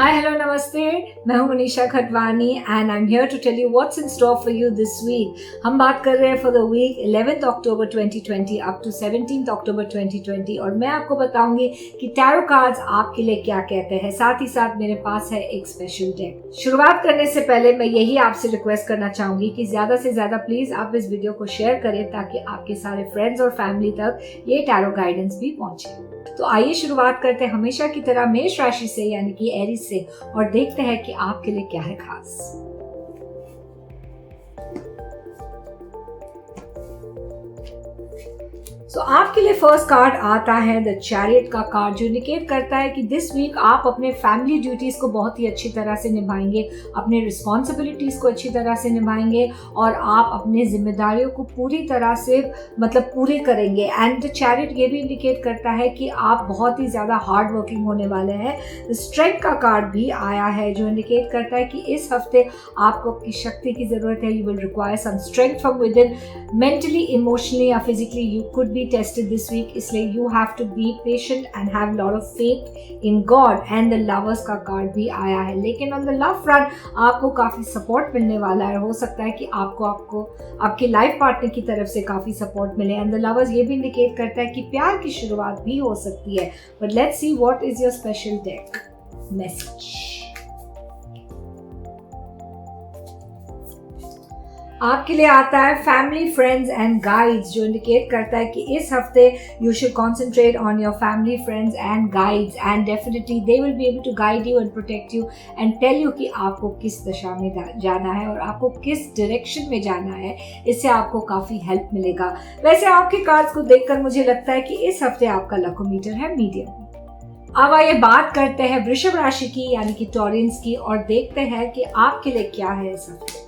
Hi hello नमस्ते, मैं हूं Manisha Khatwani and I am here to tell you what's in store for you this week. हम बात कर रहे हैं for the week 11 October 2020 up to 17 October 2020 और मैं आपको बताऊंगी कि टैरो कार्ड्स आपके लिए क्या कहते हैं। साथ ही साथ मेरे पास है एक स्पेशल डेक। शुरुआत करने से पहले मैं यही आपसे रिक्वेस्ट करना चाहूंगी कि ज्यादा से ज्यादा प्लीज आप इस वीडियो को शेयर करें ताकि आपके सारे फ्रेंड्स और फैमिली तक ये टैरो गाइडेंस भी पहुंचे। तो आइए शुरुआत करते हैं हमेशा की तरह मेष राशि से यानी कि एरीज से और देखते हैं कि आपके लिए क्या है खास। तो आपके लिए फर्स्ट कार्ड आता है द चैरियट का कार्ड, जो इंडिकेट करता है कि दिस वीक आप अपने फैमिली ड्यूटीज को बहुत ही अच्छी तरह से निभाएंगे, अपने रिस्पॉन्सिबिलिटीज को अच्छी तरह से निभाएंगे और आप अपने जिम्मेदारियों को पूरी तरह से पूरी करेंगे। एंड द चैरियट ये भी इंडिकेट करता है कि आप बहुत ही ज़्यादा हार्ड वर्किंग होने वाले हैं। स्ट्रेंथ का कार्ड भी आया है जो इंडिकेट करता है कि इस हफ्ते आपको अपनी शक्ति की ज़रूरत है। You will require some strength from within, mentally, emotionally या physically you could be tested this week, इसलिए you have to be patient and have lot of faith in God। and the lovers का card भी आया है, लेकिन on the love front आपको काफी support मिलने वाला है। हो सकता है कि आपको आपके लाइफ पार्टनर की तरफ से काफी सपोर्ट मिले। एंड द लवर्स ये भी इंडिकेट करता है कि प्यार की शुरुआत भी हो सकती है। But let's see what is your special deck message. आपके लिए आता है फैमिली, फ्रेंड्स एंड गाइड्स, जो इंडिकेट करता है कि इस हफ्ते you should concentrate on your family, friends and guides and definitely they will be able to guide you and protect you and tell you कि आपको किस दिशा में जाना है और आपको किस डायरेक्शन में जाना है। इससे आपको काफ़ी हेल्प मिलेगा। वैसे आपके कार्ड्स को देखकर मुझे लगता है कि इस हफ्ते आपका लकोमीटर है मीडियम। अब आइए बात करते हैं वृषभ राशि की यानी कि टॉरेंस की और देखते हैं कि आपके लिए क्या है इस हफ्ते।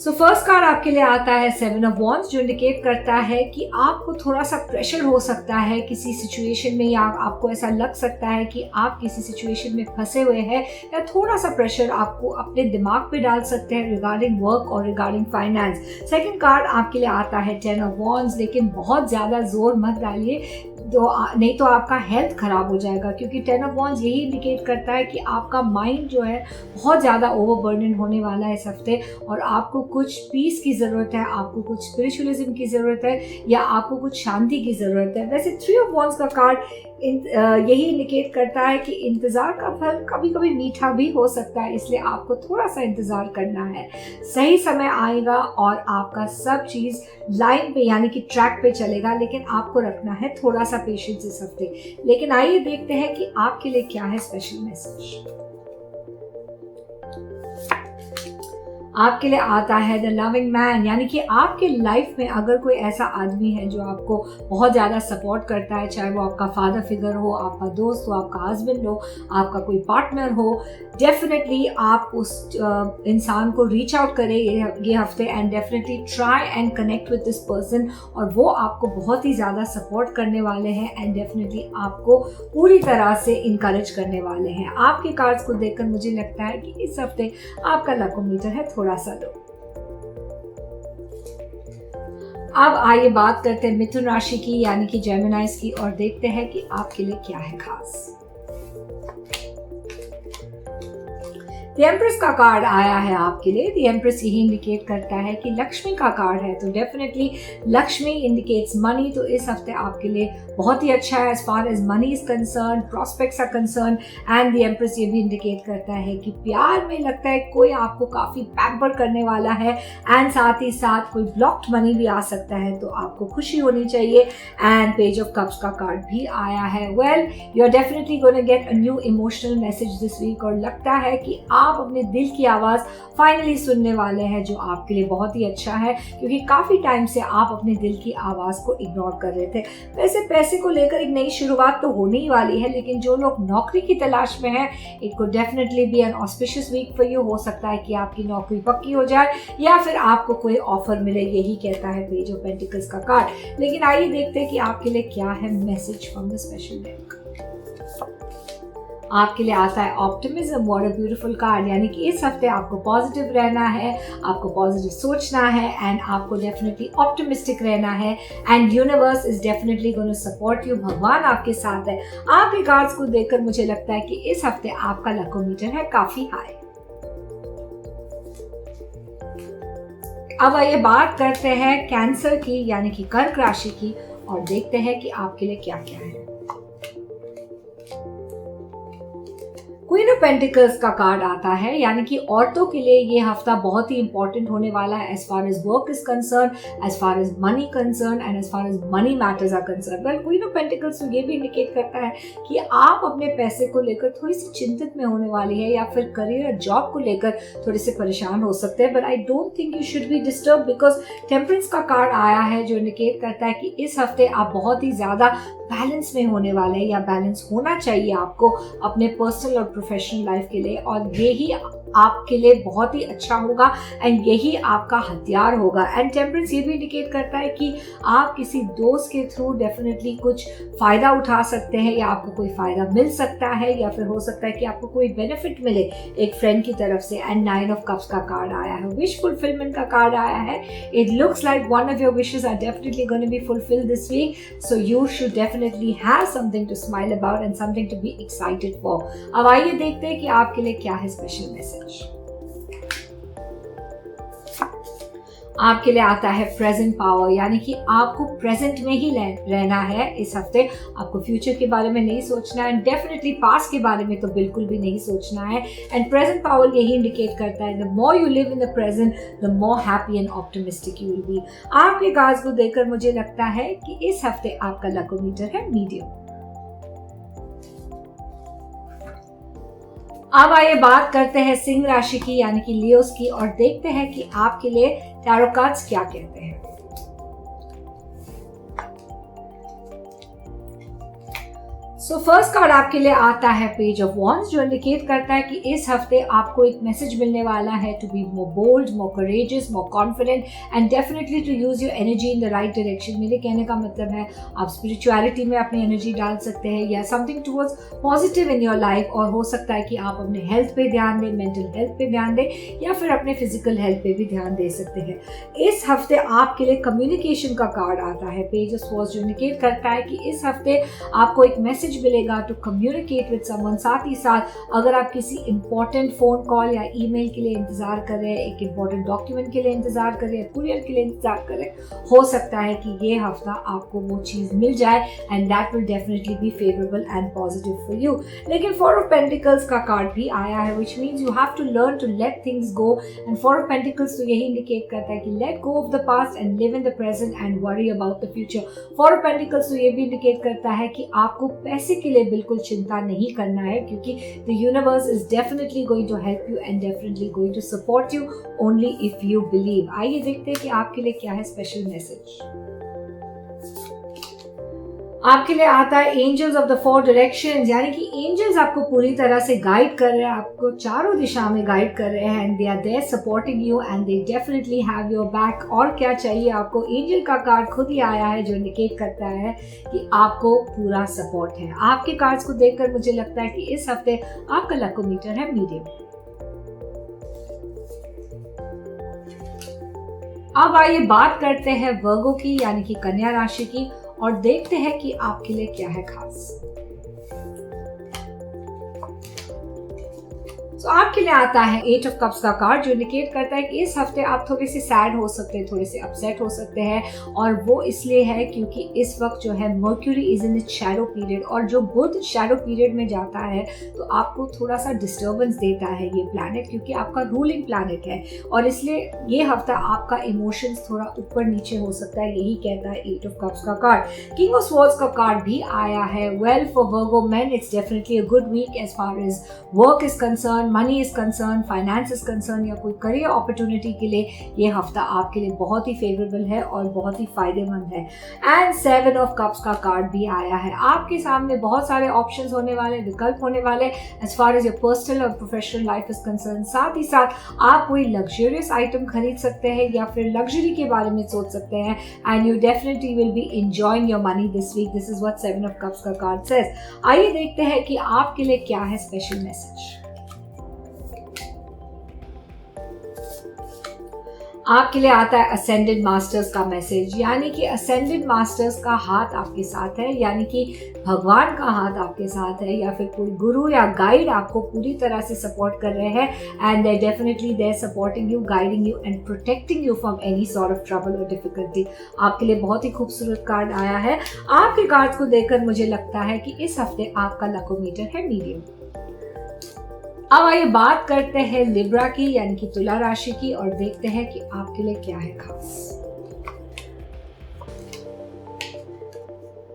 सो फर्स्ट कार्ड आपके लिए आता है 7 ऑफ वॉन्ड्स, जो इंडिकेट करता है कि आपको थोड़ा सा प्रेशर हो सकता है किसी सिचुएशन में, या आपको ऐसा लग सकता है कि आप किसी सिचुएशन में फंसे हुए हैं, या थोड़ा सा प्रेशर आपको अपने दिमाग पे डाल सकते हैं रिगार्डिंग वर्क और रिगार्डिंग फाइनेंस। सेकंड कार्ड आपके लिए आता है 10 ऑफ वॉन्ड्स, लेकिन बहुत ज़्यादा जोर मत डालिए नहीं तो आपका हेल्थ खराब हो जाएगा, क्योंकि 10 ऑफ वॉन्ड्स यही इंडिकेट करता है कि आपका माइंड जो है बहुत ज़्यादा ओवरबर्डन होने वाला है इस हफ्ते और आपको कुछ पीस की ज़रूरत है, आपको कुछ स्पिरिचुअलिज्म की ज़रूरत है या आपको कुछ शांति की ज़रूरत है। वैसे 3 ऑफ वॉन्ड्स का कार्ड यही इंडिकेट करता है कि इंतज़ार का फल कभी कभी मीठा भी हो सकता है, इसलिए आपको थोड़ा सा इंतज़ार करना है। सही समय आएगा और आपका सब चीज़ लाइन पे यानी कि ट्रैक पे चलेगा, लेकिन आपको रखना है थोड़ा सा पेशेंस इस हफ्ते। लेकिन आइए देखते हैं कि आपके लिए क्या है स्पेशल मैसेज। आपके लिए आता है द लविंग मैन, यानी कि आपके लाइफ में अगर कोई ऐसा आदमी है जो आपको बहुत ज़्यादा सपोर्ट करता है, चाहे वो आपका फादर फिगर हो, आपका दोस्त हो, आपका हस्बैंड हो, आपका कोई पार्टनर हो, डेफिनेटली आप उस इंसान को रीच आउट करें ये हफ्ते and definitely try and connect with this person और वो आपको बहुत ही ज़्यादा सपोर्ट करने वाले हैं एंड डेफिनेटली आपको पूरी तरह से इनकरेज करने वाले हैं। आपके कार्ड्स को देखकर मुझे लगता है कि इस हफ्ते आपका लकोमीटर है थोड़ा सा लो। अब आइए बात करते हैं मिथुन राशि की यानी कि जेमिनाइज की और देखते हैं कि आपके लिए क्या है खास। द एम्प्रेस का कार्ड आया है आपके लिए। द एम्प्रेस यही इंडिकेट करता है कि लक्ष्मी का कार्ड है, तो डेफिनेटली लक्ष्मी इंडिकेट्स मनी, तो इस हफ्ते आपके लिए बहुत ही अच्छा है as far as money is concern, prospects are concern. And the empress ये भी इंडिकेट करता है कि प्यार में लगता है कोई आपको काफ़ी पैम्पर करने वाला है एंड साथ ही साथ कोई ब्लॉक्ड मनी भी आ सकता है, तो आपको खुशी होनी चाहिए। एंड पेज ऑफ कप्स का कार्ड भी आया है। Well, you are definitely gonna get a new emotional message this week और लगता है कि आप अपने दिल की आवाज़ फाइनली सुनने वाले हैं, जो आपके लिए बहुत ही अच्छा है, क्योंकि काफ़ी टाइम से आप अपने दिल की आवाज़ को इग्नोर कर रहे थे। वैसे पैसे को लेकर एक नई शुरुआत तो होने ही वाली है, लेकिन जो लोग नौकरी की तलाश में हैं, इट को definitely be an auspicious week for you. हो सकता है कि आपकी नौकरी पक्की हो जाए या फिर आपको कोई ऑफर मिले, यही कहता है पेज ऑफ पेंटिकल्स का कार्ड। लेकिन आइए देखते हैं कि आपके लिए क्या है message from the special deck. आपके लिए आता है optimism, what a beautiful card, यानी कि इस हफ्ते आपको पॉजिटिव रहना है, आपको पॉजिटिव सोचना है एंड आपको डेफिनेटली ऑप्टिमिस्टिक रहना है and universe is definitely going to support you. भगवान आपके साथ है। आपके कार्ड्स को देखकर मुझे लगता है कि इस हफ्ते आपका लकोमीटर है काफी हाई। अब आइए बात करते हैं कैंसर की यानी कि कर्क राशि की और देखते हैं कि आपके लिए क्या क्या है। क्वीन ऑफ पेंटिकल्स का कार्ड आता है, यानी कि औरतों के लिए ये हफ्ता बहुत ही इंपॉर्टेंट होने वाला है as far as work is concern, as far as money concern and as far as money matters are concern. Well queen of pentacles ये भी इंडिकेट करता है कि आप अपने पैसे को लेकर थोड़ी सी चिंतित में होने वाली है या फिर करियर और जॉब को लेकर थोड़े से परेशान हो सकते हैं, but I don't think you should be disturb because temperance का कार्ड आया है जो इंडिकेट करता है कि इस हफ्ते आप बहुत ही ज्यादा बैलेंस में होने वाले हैं या बैलेंस होना चाहिए आपको अपने पर्सनल और प्रोफेशनल लाइफ के लिए, और यही आपके लिए बहुत ही अच्छा होगा एंड यही आपका हथियार होगा। एंड टेम्परेंस ये भी इंडिकेट करता है कि आप किसी दोस्त के थ्रू डेफिनेटली कुछ फायदा उठा सकते हैं या आपको कोई फायदा मिल सकता है या फिर हो सकता है कि आपको कोई बेनिफिट मिले एक फ्रेंड की तरफ से। एंड 9 ऑफ कप्स का कार्ड आया है, विश फुलफिलमेंट का कार्ड आया है। It looks like one of your wishes are definitely going to be fulfilled this week, so you should definitely have something to smile about and something to be excited for. अब आइए देखते हैं कि आपके लिए क्या है स्पेशल मैसेज। आपके लिए आता है प्रेजेंट पावर, यानी कि आपको प्रेजेंट में ही रहना है इस हफ्ते। आपको फ्यूचर के बारे में नहीं सोचना है, डेफिनेटली पास्ट के बारे में तो बिल्कुल भी नहीं सोचना है। एंड प्रेजेंट पावर यही इंडिकेट करता है the more you live in the present the more happy and optimistic you will B. आपके कार्ड्स को देखकर मुझे लगता है कि इस हफ्ते आपका लकोमीटर है मीडियम। अब आइए बात करते हैं सिंह राशि की यानी कि लियोस की और देखते हैं कि आपके लिए टैरो कार्ड्स क्या कहते हैं। सो फर्स्ट कार्ड आपके लिए आता है पेज ऑफ वॉन्ड्स जो इंडिकेट करता है कि इस हफ्ते आपको एक मैसेज मिलने वाला है to be more bold, more courageous, more confident and definitely to use your energy in the right direction. मेरे कहने का मतलब है आप स्पिरिचुअलिटी में अपनी एनर्जी डाल सकते हैं या something towards positive in your life, और हो सकता है कि आप अपने हेल्थ पे ध्यान दें, मेंटल हेल्थ पे ध्यान दें या फिर अपने फिजिकल हेल्थ पे भी ध्यान दे सकते हैं। इस हफ्ते आपके लिए कम्युनिकेशन का कार्ड आता है पेज ऑफ स्वॉर्ड्स जो इंडिकेट करता है कि इस हफ्ते आपको एक मैसेज मिलेगा टू कम्युनिकेट विद समवन। साथ ही साथ अगर आप किसी इंपॉर्टेंट फोन कॉल या ईमेल के लिए इंतजार कर रहे हैं, एक इंपॉर्टेंट डॉक्यूमेंट के लिए इंतजार कर रहे हैं, कुरियर के लिए इंतजार कर रहे हैं, हो सकता है कि ये हफ्ता आपको वो चीज मिल जाए and that will definitely be favourable and positive for you. लेकिन 4 ऑफ पेंटिकल्स का कार्ड भी आया है which means you have to learn to let things go and 4 of pentacles तो यही इंडिकेट करता है कि let go of the past and live in the present and worry about the future. 4 of pentacles तो ये भी indicate करता है कि आपको पैसे के लिए बिल्कुल चिंता नहीं करना है क्योंकि the universe is definitely going to help you and definitely going to support you only if you believe. आइए देखते हैं कि आपके लिए क्या है स्पेशल मैसेज। आपके लिए आता है एंजल्स ऑफ द 4 डायरेक्शंस, यानी कि एंजल्स आपको पूरी तरह से गाइड कर रहे हैं, आपको चारों दिशा में गाइड कर रहे हैं and they are there supporting you and they definitely have your back. और क्या चाहिए आपको, एंजल का कार्ड खुद ही आया है जो इंडिकेट करता है कि आपको पूरा सपोर्ट है। आपके कार्ड्स को देखकर मुझे लगता है कि इस हफ्ते आपका लकोमीटर है मीडियम। अब आइए बात करते हैं वर्गो की यानी कि कन्या राशि की और देखते हैं कि आपके लिए क्या है खास। तो आपके लिए आता है 8 ऑफ कप्स का कार्ड जो इंडिकेट करता है कि इस हफ्ते आप थोड़े से सैड हो सकते हैं, थोड़े से अपसेट हो सकते हैं, और वो इसलिए है क्योंकि इस वक्त जो है mercury is in its shadow period, और जो बुध शैडो पीरियड में जाता है तो आपको थोड़ा सा डिस्टर्बेंस देता है ये प्लैनेट क्योंकि आपका रूलिंग प्लैनेट है, और इसलिए ये हफ्ता आपका इमोशंस थोड़ा ऊपर नीचे हो सकता है, यही कहता है 8 ऑफ कप्स का कार्ड। किंग ऑफ स्वॉर्ड्स का कार्ड भी आया है। Well for Virgo men it's definitely a good week as far as work is concern, concern, money is concern, finance is concern या कोई करियर अपॉर्चुनिटी के लिए ये हफ्ता आपके लिए बहुत ही फेवरेबल है और बहुत ही फायदेमंद है। एंड 7 ऑफ कप्स का कार्ड भी आया है। आपके सामने बहुत सारे ऑप्शंस होने वाले, विकल्प होने वाले as far as your personal और प्रोफेशनल लाइफ इज कंसर्न। साथ ही साथ आप कोई लग्जरियस आइटम खरीद सकते हैं या फिर लग्जरी के बारे में सोच सकते हैं and you definitely will be enjoying your money this week. This is what 7 of cups का कार्ड सेज। आइए देखते हैं कि आपके लिए क्या है स्पेशल मैसेज। आपके लिए आता है असेंडेड मास्टर्स का मैसेज, यानी कि असेंडेड मास्टर्स का हाथ आपके साथ है, यानी कि भगवान का हाथ आपके साथ है या फिर कोई गुरु या गाइड आपको पूरी तरह से सपोर्ट कर रहे हैं and they definitely they supporting you, guiding you and protecting you from any sort of trouble और डिफिकल्टी। आपके लिए बहुत ही खूबसूरत कार्ड आया है। आपके कार्ड्स को देखकर मुझे लगता है कि इस हफ्ते आपका लकोमीटर है मीडियम। अब आइए बात करते हैं लिब्रा की, यानी कि तुला राशि की, और देखते हैं कि आपके लिए क्या है खास।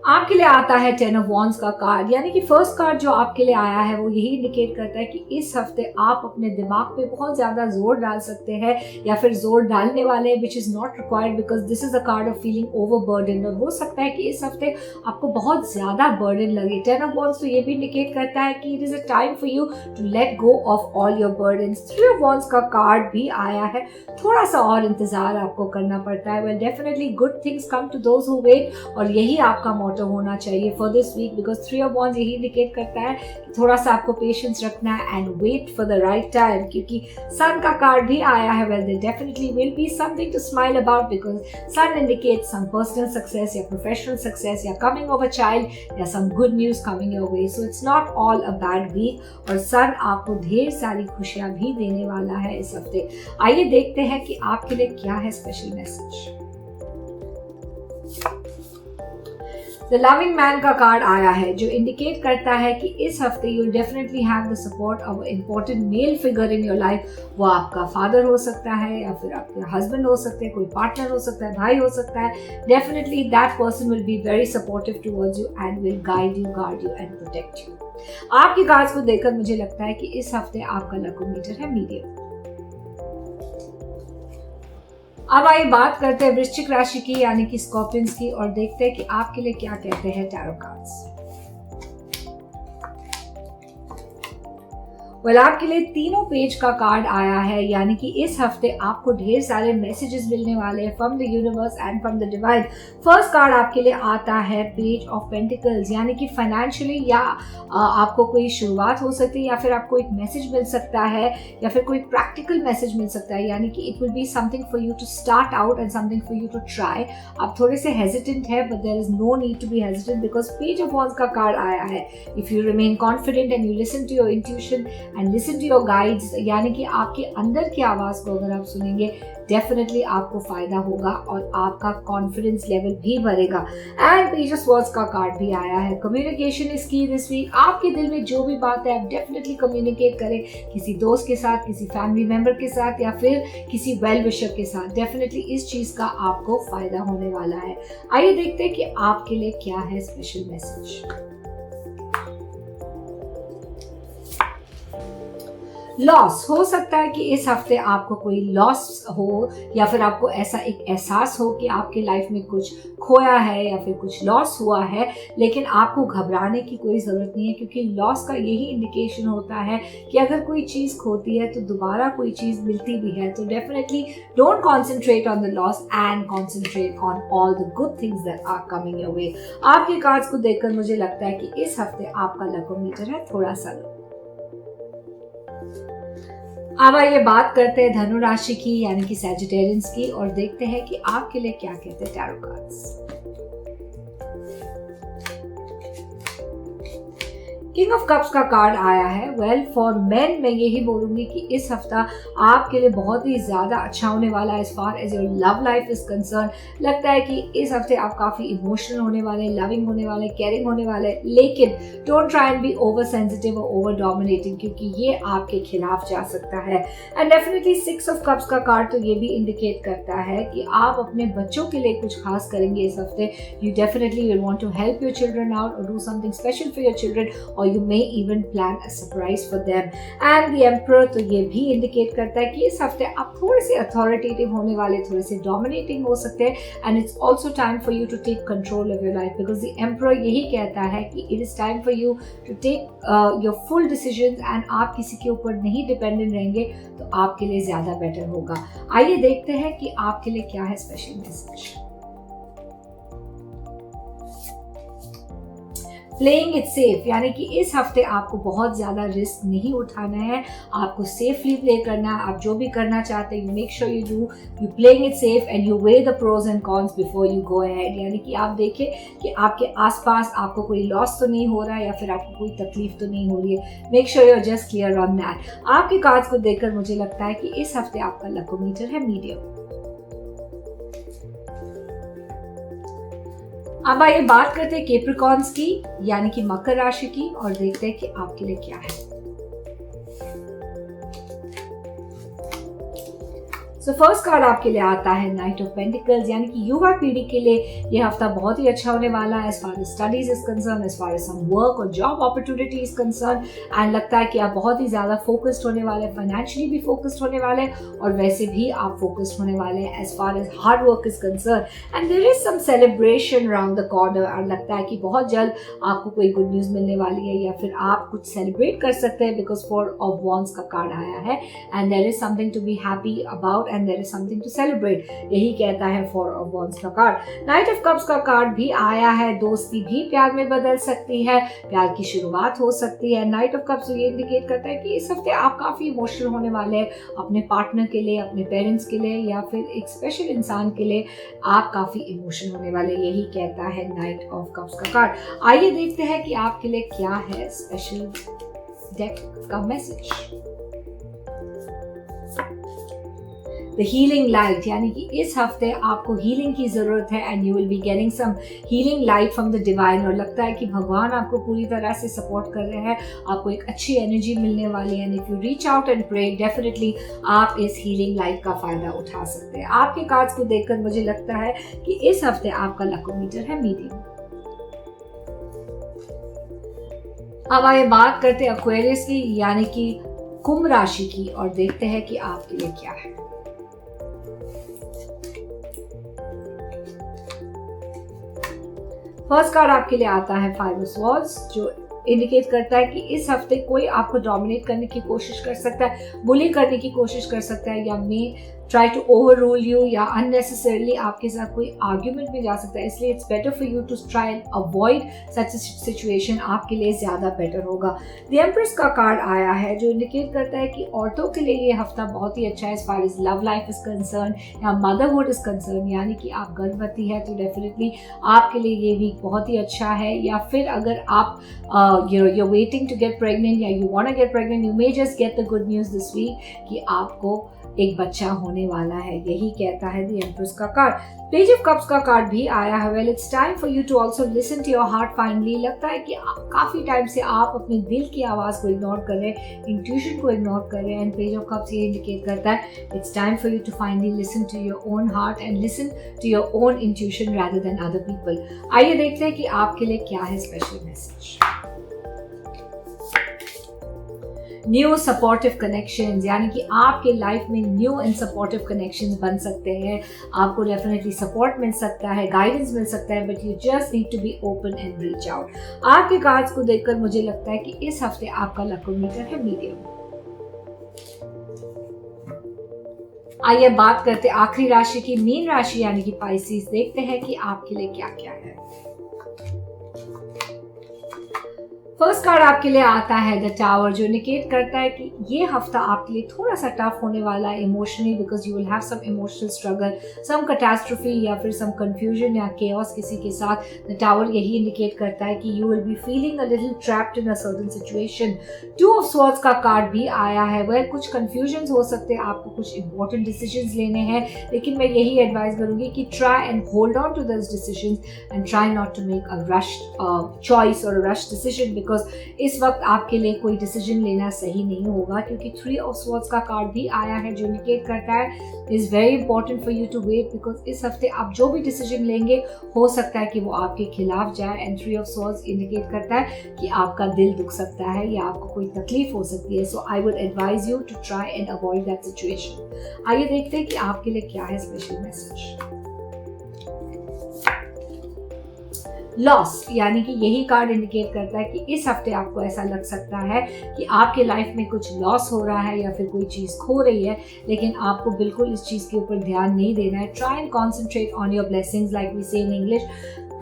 आपके लिए आता है 10 ऑफ वॉन्ड्स का कार्ड, यानी कि फर्स्ट कार्ड जो आपके लिए आया है वो यही इंडिकेट करता है कि इस हफ्ते आप अपने दिमाग पे बहुत ज्यादा जोर डाल सकते हैं या फिर जोर डालने वाले हैं, which is not required because this is a card of feeling overburden. और हो सकता है कि इस हफ्ते आपको बहुत ज्यादा बर्डन लगे। 10 ऑफ वॉन्ड्स तो ये भी इंडिकेट करता है कि it is a time for you to let go of all your burdens. 3 of wands का कार्ड भी आया है। थोड़ा सा और इंतजार आपको करना पड़ता है। Well definitely good things come to those who wait, और यही आपका मोटो होना चाहिए for this week because 3 of wands यही इंडिकेट करता है कि थोड़ा सा आपको पेशेंस रखना है and wait for the right time, क्योंकि सन का कार्ड भी आया है। Well there definitely will be something to smile about because sun indicates some personal success या प्रोफेशनल सक्सेस या कमिंग ऑफ अ चाइल्ड या some good news coming your way. So it's not all a bad week और sun आपको ढेर सारी खुशियां भी देने वाला है इस हफ्ते। आइए देखते हैं कि आपके लिए क्या है special message. The loving man का कार्ड आया है जो इंडिकेट करता है कि इस हफ्ते you definitely have the support of important male figure in your life. वो आपका फादर हो सकता है या फिर आपके हस्बैंड हो सकते हैं, कोई पार्टनर हो सकता है, भाई हो सकता है। Definitely that person will be very supportive towards you and will guide you, guard you and protect you. आपकी कार्ड्स को देखकर मुझे लगता है कि इस हफ्ते आपका लकोमीटर है मीडियम। अब आइए बात करते हैं वृश्चिक राशि की, यानी कि स्कॉर्पियंस की, और देखते हैं कि आपके लिए क्या कहते हैं टैरो कार्ड्स। वेल आपके लिए तीनों पेज का कार्ड आया है, यानी कि इस हफ्ते आपको ढेर सारे मैसेजेस मिलने वाले हैं from the universe and from the divine. First card आपके लिए आता है पेज ऑफ पेंटिकल्स, यानी कि फाइनेंशियली या आपको कोई शुरुआत हो सकती है या फिर आपको एक मैसेज मिल सकता है या फिर कोई प्रैक्टिकल मैसेज मिल सकता है, यानी कि it will be something for you to start out and something for you to try. आप थोड़े से हेजिटेंट है but there is no need to be hesitant because page of wands का कार्ड आया है। If you remain confident and you listen to your intuition and listen to your guides, यानी कि आपके अंदर की आवाज को अगर आप सुनेंगे डेफिनेटली आपको फायदा होगा और आपका कॉन्फिडेंस लेवल भी बढ़ेगा। एंड पेज ऑफ स्वॉर्ड्स का कार्ड भी आया है। कम्युनिकेशन इज की दिस वीक। आपके दिल में जो भी बात है आप डेफिनेटली कम्युनिकेट करें किसी दोस्त के साथ, किसी फैमिली मेंबर के साथ या फिर किसी वेल विशर के साथ। डेफिनेटली इस चीज का आपको फायदा होने वाला है। आइए देखते हैं कि आपके लिए क्या है स्पेशल मैसेज। लॉस हो सकता है कि इस हफ्ते आपको कोई लॉस हो या फिर आपको ऐसा एक एहसास हो कि आपके लाइफ में कुछ खोया है या फिर कुछ लॉस हुआ है, लेकिन आपको घबराने की कोई ज़रूरत नहीं है क्योंकि लॉस का यही इंडिकेशन होता है कि अगर कोई चीज़ खोती है तो दोबारा कोई चीज़ मिलती भी है। तो definitely don't concentrate on the loss and concentrate on all the good things that are coming your way. आपके कार्ड्स को देखकर मुझे लगता है कि इस हफ्ते आपका लकोमीटर है थोड़ा सा लो। अब आइए बात करते हैं धनु राशि की, यानी कि सैजिटेरियंस की, और देखते हैं कि आपके लिए क्या कहते हैं tarot cards. King of cups का कार्ड आया है। वेल फॉर मेन मैं यही बोलूंगी कि इस हफ्ता आपके लिए बहुत ही ज्यादा अच्छा होने वाला है as far as your love life is concern. लगता है कि इस हफ्ते आप काफी इमोशनल होने वाले, लविंग होने वाले, केयरिंग होने वाले, लेकिन don't try and be over sensitive और ओवर डोमिनेटिंग क्योंकि ये आपके खिलाफ जा सकता है। एंड डेफिनेटली 6 ऑफ कप्स का कार्ड तो ये भी इंडिकेट करता है कि आप अपने बच्चों के लिए कुछ खास करेंगे इस हफ्ते। You definitely will want to help your children out और do something special for your children, और you may even plan a surprise for them. And the emperor तो ये भी इंडिकेट करता है कि इस हफ्ते आप थोड़े से अथॉरिटेटिव होने वाले, थोड़े से डोमिनेटिंग हो सकते हैं, and it's also time for you to take control of your life, because the emperor यही कहता है कि it is time for you to take your full decisions, and आप किसी के ऊपर नहीं डिपेंडेंट रहेंगे तो आपके लिए ज्यादा बेटर होगा। आइए देखते हैं कि आपके लिए क्या है special message. Playing it safe, यानी कि इस हफ्ते आपको बहुत ज़्यादा रिस्क नहीं उठाना है, आपको सेफली प्ले करना है। आप जो भी करना चाहते हैं, you make sure you playing it safe and you weigh the pros and cons before you go ahead, यानी कि आप देखें कि आपके आसपास आपको कोई लॉस तो नहीं हो रहा है या फिर आपको कोई तकलीफ तो नहीं हो रही है। Make sure you are just clear on that. आपके कार्ड्स को देखकर मुझे लगता है कि इस हफ्ते आपका लकोमीटर है मीडियम। अब आइए बात करते हैं कैप्रिकॉर्न्स की, यानी कि मकर राशि की, और देखते हैं कि आपके लिए क्या है। सो फर्स्ट कार्ड आपके लिए आता है नाइट ऑफ पेंटिकल्स, यानी कि युवा पीढ़ी के लिए ये हफ्ता बहुत ही अच्छा होने वाला है, as far as studies is concern, as far as some work और job opportunity is concern. And लगता है कि आप बहुत ही ज्यादा फोकस्ड होने वाले हैं, फाइनेंशियली भी फोकस्ड होने वाले हैं, और वैसे भी आप फोकस्ड होने वाले हैं as far as hard work is concern. And there is some celebration around the corner, और लगता है कि बहुत जल्द आपको कोई गुड न्यूज मिलने वाली है, या फिर आप कुछ सेलिब्रेट कर सकते हैं, बिकॉज 4 ऑफ वॉन्ड्स का कार्ड आया है, and there is something to be happy about and there is something to celebrate, यही कहता है 4 ऑफ वॉन्ड्स का कार्ड। नाइट ऑफ कप्स का कार्ड भी आया है, दोस्ती भी प्यार में बदल सकती है, प्यार की शुरुआत हो सकती है। नाइट ऑफ कप्स ये इंडिकेट करता है कि इस हफ्ते आप काफी इमोशनल होने वाले हैं, अपने पार्टनर के लिए, अपने पेरेंट्स के लिए, या फिर एक स्पेशल इंसान के लिए आप काफी इमोशनल होने वाले, यही कहता है नाइट ऑफ कप्स का कार्ड। आइए देखते हैं कि आपके लिए क्या है स्पेशल डेक का मैसेज। द हीलिंग लाइट, यानी कि इस हफ्ते आपको हीलिंग की जरूरत है, and you will be getting some healing light from the divine, और लगता है कि भगवान आपको पूरी तरह से सपोर्ट कर रहे हैं, आपको एक अच्छी एनर्जी मिलने वाली है, and if you reach out and pray definitely आप इस हीलिंग लाइट का फायदा उठा सकते हैं। आपके कार्ड्स को देखकर मुझे लगता है कि इस हफ्ते आपका लकोमीटर है मीडियम। अब आइए बात करते हैं एक्वेरियस की, यानी कि कुंभ राशि की, और देखते हैं कि आपके लिए क्या है। फर्स्ट कार्ड आपके लिए आता है 5 ऑफ स्वॉर्ड्स, जो इंडिकेट करता है कि इस हफ्ते कोई आपको डोमिनेट करने की कोशिश कर सकता है, बुली करने की कोशिश कर सकता है, या may try to over rule you, या अननेसेसरली आपके साथ कोई आर्ग्यूमेंट में जा सकता है। इसलिए it's better for you to try and avoid such situation, आपके लिए ज्यादा बेटर होगा। द एम्प्रेस का कार्ड आया है, जो इंडिकेट करता है कि औरतों के लिए ये हफ्ता बहुत ही अच्छा है, as far as love life is concern या मदरहुड इज कंसर्न, यानी कि आप गर्भवती है तो डेफिनेटली आपके लिए ये वीक बहुत ही अच्छा है। या फिर अगर आप you're waiting to get pregnant या you want to get pregnant, you may just get the good news this week कि आपको एक बच्चा होने वाला है, यही कहता है द एम्प्रेस का कार्ड। पेज ऑफ कप्स का कार्ड भी आया है। Well it's time for you to also listen to your heart finally. लगता है कि काफी टाइम से आप अपने दिल की आवाज को इग्नोर कर रहे हैं, इंट्यूशन को इग्नोर कर रहे हैं, एंड पेज ऑफ कप्स ये इंडिकेट करता है it's time for you to finally listen to your own heart and listen to your own intuition rather than other people. आइए देखते हैं कि आपके लिए क्या है special message. New supportive connections, यानी कि आपके लाइफ में न्यू एंड सपोर्टिव कनेक्शंस बन सकते हैं, आपको डेफिनेटली सपोर्ट मिल सकता है, गाइडेंस मिल सकता है, but you just need to be open and reach out. आपके कार्ड्स को देखकर मुझे लगता है कि इस हफ्ते आपका लकोमीटर है मीडियम। आइए बात करते आखिरी राशि की, मीन राशि यानी कि पाइसेस। देखते हैं कि आपके लिए क्या क्या है। फर्स्ट कार्ड आपके लिए आता है द टावर, जो इंडिकेट करता है कि ये हफ्ता आपके लिए थोड़ा सा टफ होने वाला है emotionally, because you will have some emotional struggle, some catastrophe या फिर सम कंफ्यूजन या केओस किसी के साथ। द टावर यही इंडिकेट करता है कि you will be feeling a little trapped in a certain situation. 2 of swords का कार्ड भी आया है। वह कुछ कंफ्यूजन हो सकते हैं, आपको कुछ इंपॉर्टेंट डिसीजंस लेने हैं, लेकिन मैं यही एडवाइस करूंगी कि try and hold on to this decisions and try not to make a rush choice और रश डिसीजन, बिकॉज इस वक्त आपके लिए कोई डिसीजन लेना सही नहीं होगा, क्योंकि 3 ऑफ स्वॉर्ड्स का कार्ड भी आया है जो इंडिकेट करता है is very important for you to wait, because इस हफ्ते आप जो भी डिसीजन लेंगे हो सकता है कि वो आपके खिलाफ जाए। एंड 3 ऑफ स्वॉर्ड्स इंडिकेट करता है कि आपका दिल दुख सकता है या आपको कोई तकलीफ हो सकती है। So I would advise you to try and avoid that situation. आइए देखते हैं कि आपके लिए क्या है स्पेशल मैसेज। लॉस, यानी कि यही कार्ड इंडिकेट करता है कि इस हफ्ते आपको ऐसा लग सकता है कि आपके लाइफ में कुछ लॉस हो रहा है या फिर कोई चीज़ खो रही है, लेकिन आपको बिल्कुल इस चीज़ के ऊपर ध्यान नहीं देना है। Try and concentrate on your blessings, like we say in English,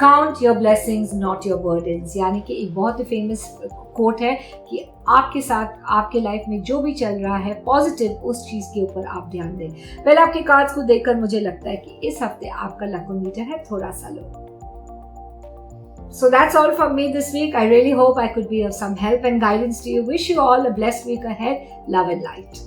count your blessings not your burdens. यानी कि एक बहुत ही फेमस कोट है कि आपके साथ आपके लाइफ में जो भी चल रहा है पॉजिटिव, उस चीज़ के ऊपर आप ध्यान दें। पहले आपके कार्ड्स को देखकर मुझे लगता है कि इस हफ्ते आपका लकोमीटर है थोड़ा सा लो। So that's all from me this week. I really hope I could be of some help and guidance to you. Wish you all a blessed week ahead. Love and light.